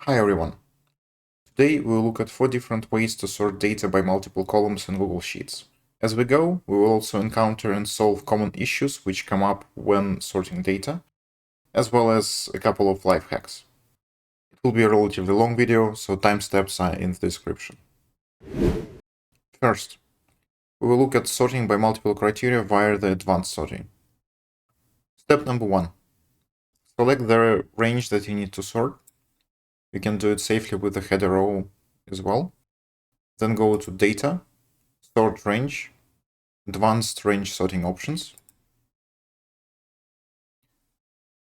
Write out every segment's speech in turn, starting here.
Hi everyone. Today we will look at 4 different ways to sort data by multiple columns in Google Sheets. As we go, we will also encounter and solve common issues which come up when sorting data, as well as a couple of life hacks. It will be a relatively long video, so timestamps are in the description. First, we will look at sorting by multiple criteria via the advanced sorting. Step number 1. Select the range that you need to sort. You can do it safely with the header row as well. Then go to Data, Sort Range, Advanced Range Sorting Options.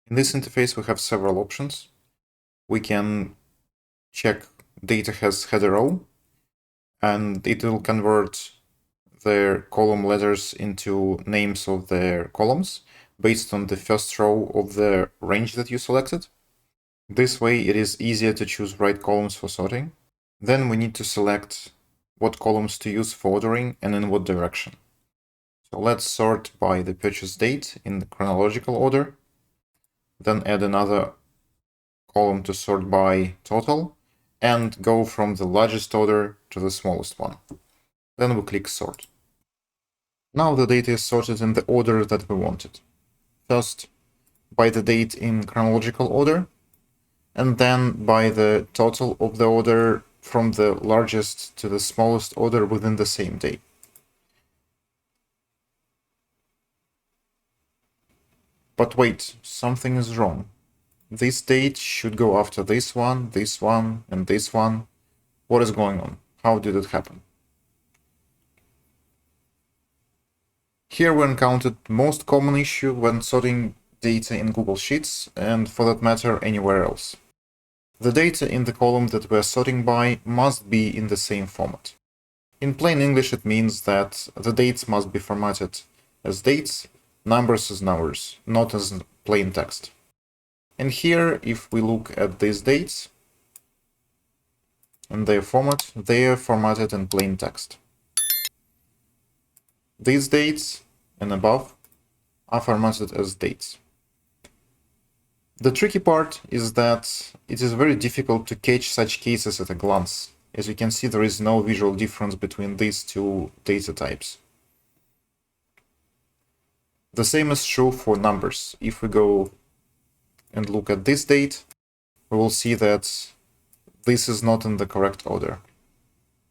In this interface, we have several options. We can check data has header row, and it will convert their column letters into names of their columns based on the first row of the range that you selected. This way, it is easier to choose right columns for sorting. Then we need to select what columns to use for ordering and in what direction. So let's sort by the purchase date in the chronological order. Then add another column to sort by total and go from the largest order to the smallest one. Then we click sort. Now the data is sorted in the order that we wanted. First, by the date in chronological order, and then by the total of the order from the largest to the smallest order within the same day. But wait, something is wrong. This date should go after this one, and this one. What is going on? How did it happen? Here we encountered the most common issue when sorting data in Google Sheets, and for that matter anywhere else. The data in the column that we're sorting by must be in the same format. In plain English, it means that the dates must be formatted as dates, numbers as numbers, not as plain text. And here, if we look at these dates and their format, they are formatted in plain text. These dates and above are formatted as dates. The tricky part is that it is very difficult to catch such cases at a glance. As you can see, there is no visual difference between these two data types. The same is true for numbers. If we go and look at this date, we will see that this is not in the correct order.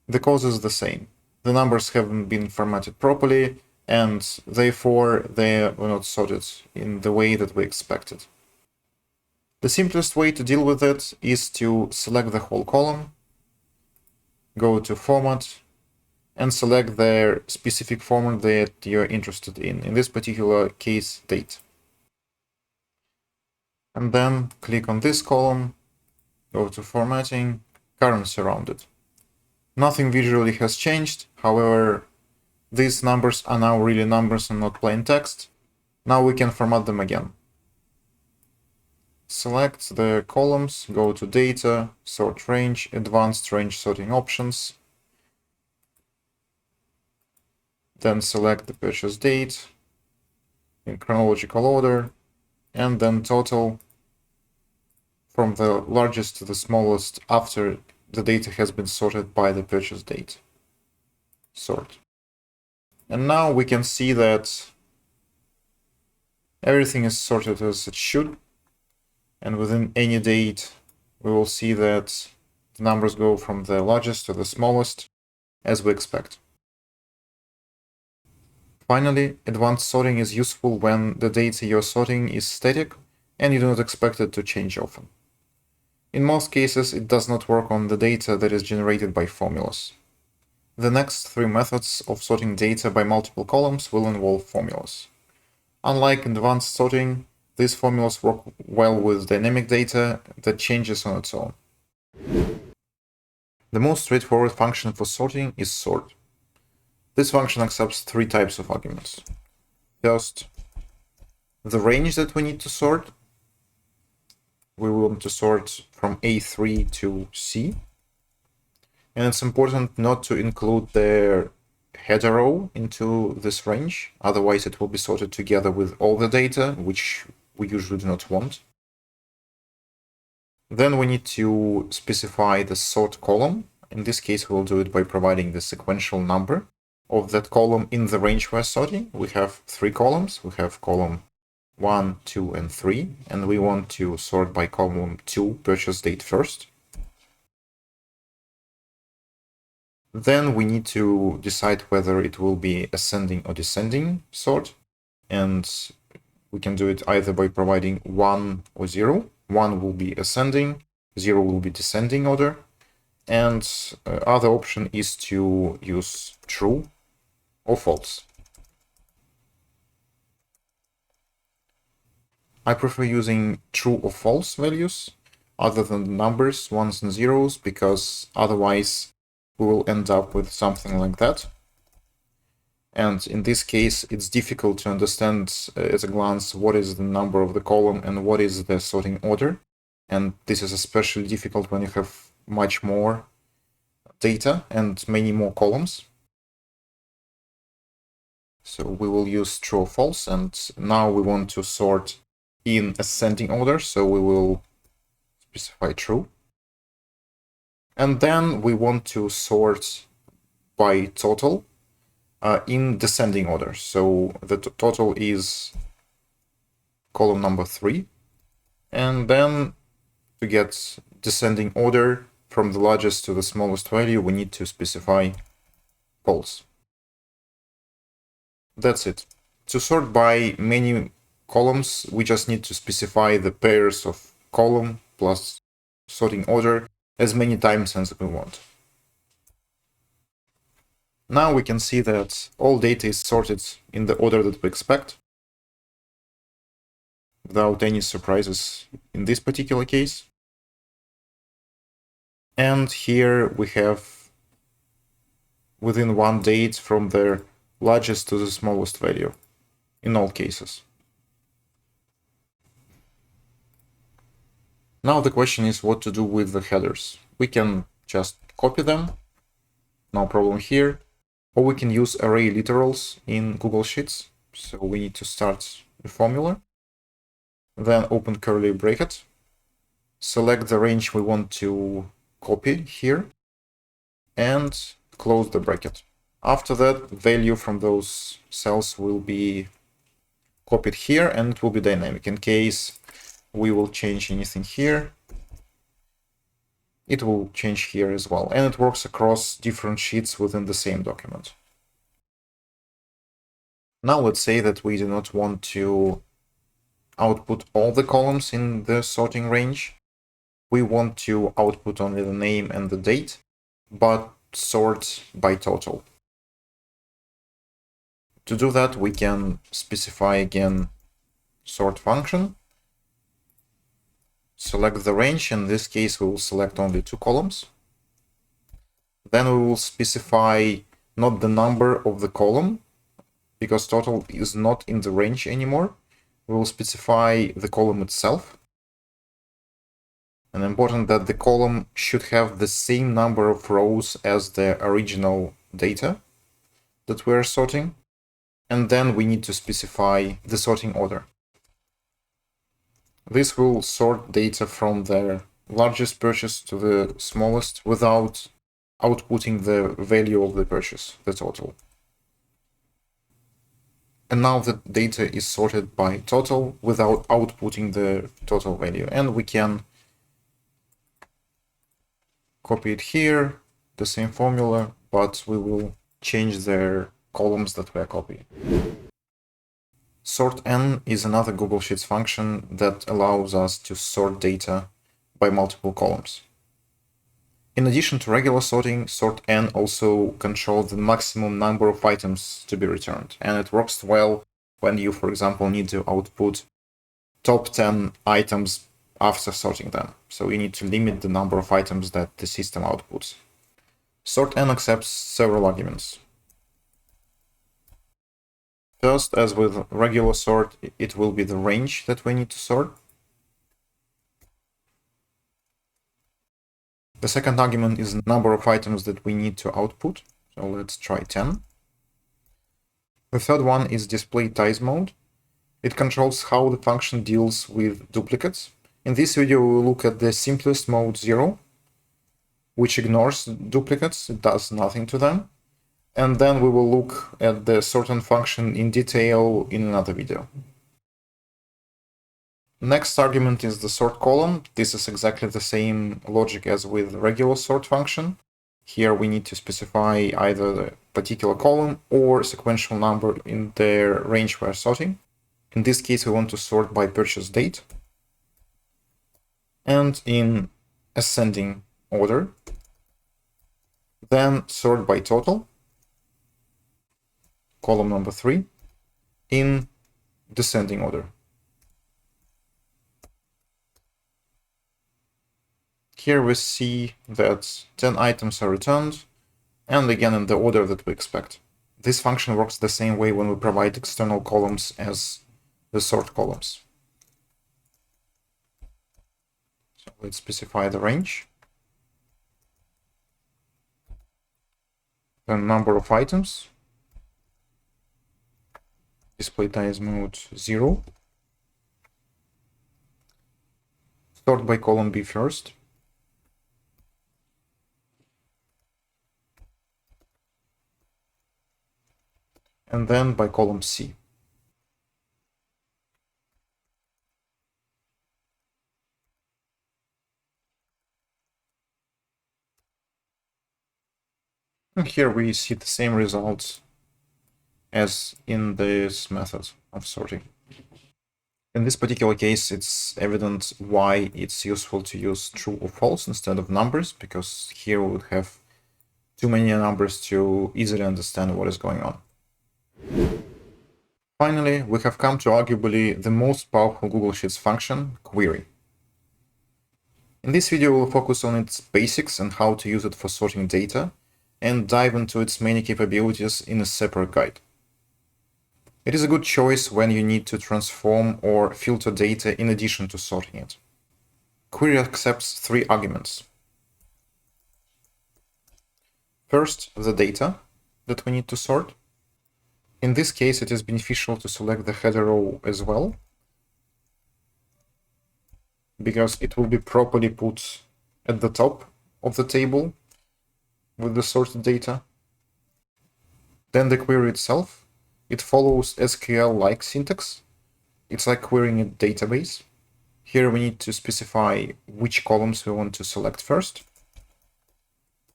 The cause is the same. The numbers haven't been formatted properly, and therefore they were not sorted in the way that we expected. The simplest way to deal with it is to select the whole column, go to Format, and select the specific format that you're interested in this particular case, date. And then click on this column, go to Formatting, Currency Rounded. Nothing visually has changed, however, these numbers are now really numbers and not plain text. Now we can format them again. Select the columns, go to Data, Sort Range, Advanced Range Sorting Options. Then select the purchase date in chronological order, and then total from the largest to the smallest after the data has been sorted by the purchase date. Sort. And now we can see that everything is sorted as it should. And within any date, we will see that the numbers go from the largest to the smallest, as we expect. Finally, advanced sorting is useful when the data you're sorting is static and you do not expect it to change often. In most cases, it does not work on the data that is generated by formulas. The next 3 methods of sorting data by multiple columns will involve formulas. Unlike advanced sorting, these formulas work well with dynamic data that changes on its own. The most straightforward function for sorting is sort. This function accepts 3 types of arguments. First, the range that we need to sort. We want to sort from A3 to C. And it's important not to include the header row into this range, otherwise it will be sorted together with all the data, which we usually do not want. Then we need to specify the sort column. In this case, we'll do it by providing the sequential number of that column in the range we're sorting. We have 3 columns. We have column 1, 2, and 3, and we want to sort by column 2, purchase date first. Then we need to decide whether it will be ascending or descending sort, and we can do it either by providing 1 or 0. 1 will be ascending, 0 will be descending order, and other option is to use true or false. I prefer using true or false values other than the numbers, ones and zeros, because otherwise we will end up with something like that. And in this case, it's difficult to understand at a glance what is the number of the column and what is the sorting order. And this is especially difficult when you have much more data and many more columns. So we will use true or false, and now we want to sort in ascending order, so we will specify true. And then we want to sort by total in descending order. So the total is column number 3. And then to get descending order from the largest to the smallest value, we need to specify false. That's it. To sort by many columns, we just need to specify the pairs of column plus sorting order as many times as we want. Now we can see that all data is sorted in the order that we expect, without any surprises in this particular case. And here we have within one date from the largest to the smallest value in all cases. Now the question is what to do with the headers. We can just copy them, no problem here, or we can use array literals in Google Sheets. So we need to start the formula, then open curly bracket, select the range we want to copy here, and close the bracket. After that, value from those cells will be copied here, and it will be dynamic. In case we will change anything here, it will change here as well. And it works across different sheets within the same document. Now let's say that we do not want to output all the columns in the sorting range. We want to output only the name and the date, but sort by total. To do that, we can specify again sort function, select the range. In this case, we will select only 2 columns. Then we will specify not the number of the column, because total is not in the range anymore. We will specify the column itself. And important that the column should have the same number of rows as the original data that we are sorting. And then we need to specify the sorting order. This will sort data from the largest purchase to the smallest without outputting the value of the purchase, the total. And now the data is sorted by total without outputting the total value. And we can copy it here, the same formula, but we will change the columns that we are copying. SORTN is another Google Sheets function that allows us to sort data by multiple columns. In addition to regular sorting, SORTN also controls the maximum number of items to be returned, and it works well when you, for example, need to output top 10 items after sorting them. So you need to limit the number of items that the system outputs. SORTN accepts several arguments. First, as with regular sort, it will be the range that we need to sort. The second argument is the number of items that we need to output. So let's try 10. The third one is display ties mode. It controls how the function deals with duplicates. In this video, we will look at the simplest mode 0, which ignores duplicates, it does nothing to them. And then we will look at the SORTN function in detail in another video. Next argument is the sort column. This is exactly the same logic as with regular sort function. Here we need to specify either the particular column or sequential number in the range we are sorting. In this case, we want to sort by purchase date and in ascending order. Then sort by total, column number 3, in descending order. Here we see that 10 items are returned, and again in the order that we expect. This function works the same way when we provide external columns as the sort columns. So let's specify the range. The number of items. Display type mode 0. Sort by column B first. And then by column C. And here we see the same results as in this method of sorting. In this particular case, it's evident why it's useful to use true or false instead of numbers, because here we would have too many numbers to easily understand what is going on. Finally, we have come to arguably the most powerful Google Sheets function, query. In this video, we'll focus on its basics and how to use it for sorting data, and dive into its many capabilities in a separate guide. It is a good choice when you need to transform or filter data in addition to sorting it. Query accepts 3 arguments. First, the data that we need to sort. In this case, it is beneficial to select the header row as well, because it will be properly put at the top of the table with the sorted data. Then the query itself, it follows SQL-like syntax. It's like querying a database. Here we need to specify which columns we want to select first.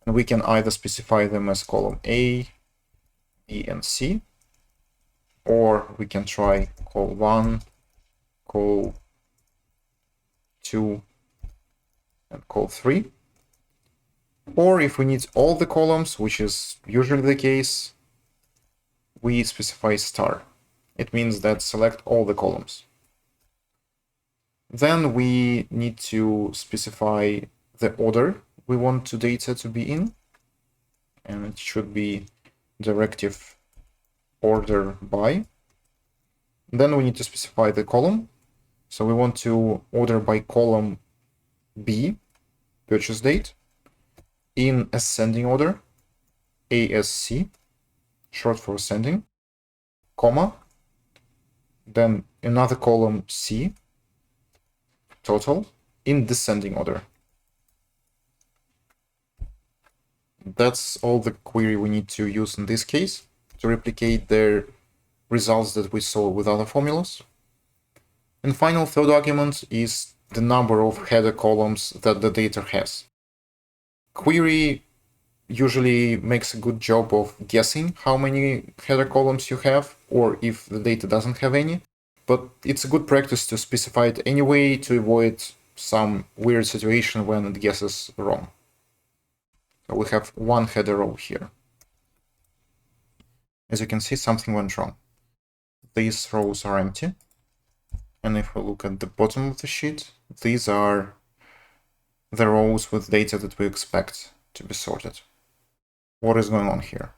And we can either specify them as column A, B, and C, or we can try call 1, call 2, and call 3. Or if we need all the columns, which is usually the case, we specify star. It means that select all the columns. Then we need to specify the order we want the data to be in, and it should be directive order by. Then we need to specify the column. So we want to order by column B, purchase date, in ascending order, ASC, short for ascending, comma, then another column C, total, in descending order. That's all the query we need to use in this case to replicate the results that we saw with other formulas. And final third argument is the number of header columns that the data has. Query usually makes a good job of guessing how many header columns you have, or if the data doesn't have any, but it's a good practice to specify it anyway to avoid some weird situation when it guesses wrong. So we have 1 header row here. As you can see, something went wrong. These rows are empty. And if we look at the bottom of the sheet, these are the rows with data that we expect to be sorted. What is going on here?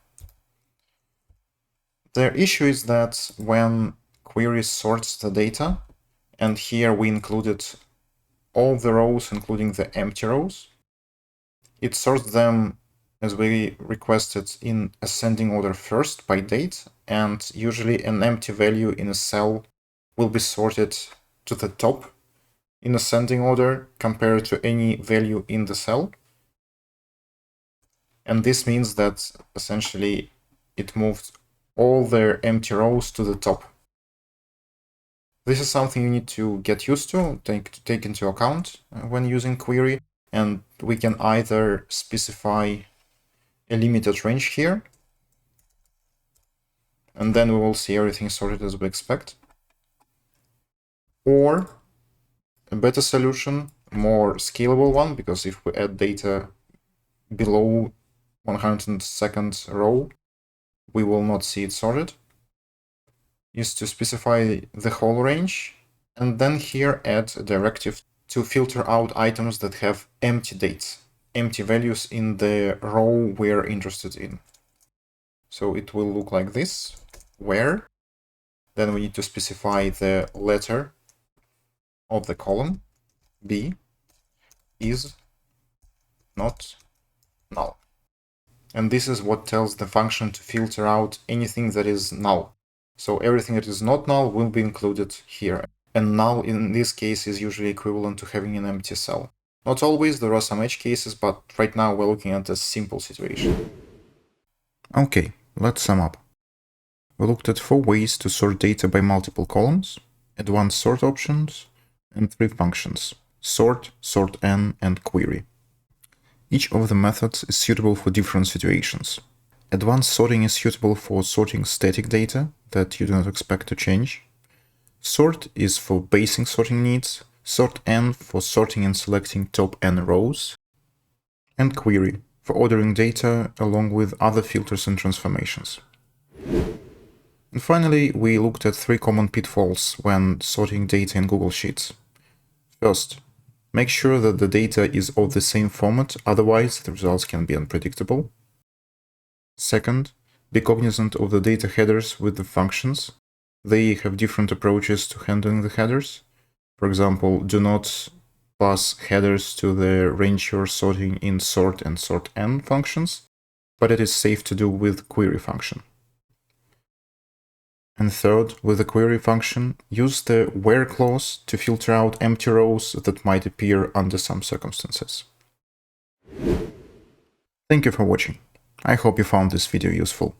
The issue is that when query sorts the data, and here we included all the rows, including the empty rows, it sorts them as we requested in ascending order first by date, and usually an empty value in a cell will be sorted to the top in ascending order compared to any value in the cell. And this means that essentially it moved all their empty rows to the top. This is something you need to get used to, take into account when using query. And we can either specify a limited range here, and then we will see everything sorted as we expect. Or a better solution, more scalable one, because if we add data below 102nd row, we will not see it sorted, is to specify the whole range, and then here add a directive to filter out items that have empty dates, empty values in the row we're interested in. So it will look like this, where. Then we need to specify the letter of the column, B, is not null. And this is what tells the function to filter out anything that is null. So everything that is not null will be included here. And null in this case is usually equivalent to having an empty cell. Not always, there are some edge cases, but right now we're looking at a simple situation. Okay, let's sum up. We looked at 4 ways to sort data by multiple columns, advanced sort options, and 3 functions: sort, SORTN, and query. Each of the methods is suitable for different situations. Advanced sorting is suitable for sorting static data that you do not expect to change. Sort is for basic sorting needs, SORTN for sorting and selecting top n rows, and query for ordering data along with other filters and transformations. And finally, we looked at 3 common pitfalls when sorting data in Google Sheets. First, make sure that the data is of the same format, otherwise the results can be unpredictable. Second, be cognizant of the data headers with the functions. They have different approaches to handling the headers. For example, do not pass headers to the range you're sorting in sort and SORTN functions, but it is safe to do with query function. And third, with the query function, use the where clause to filter out empty rows that might appear under some circumstances. Thank you for watching. I hope you found this video useful.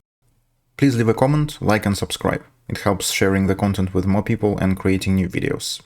Please leave a comment, like and subscribe. It helps sharing the content with more people and creating new videos.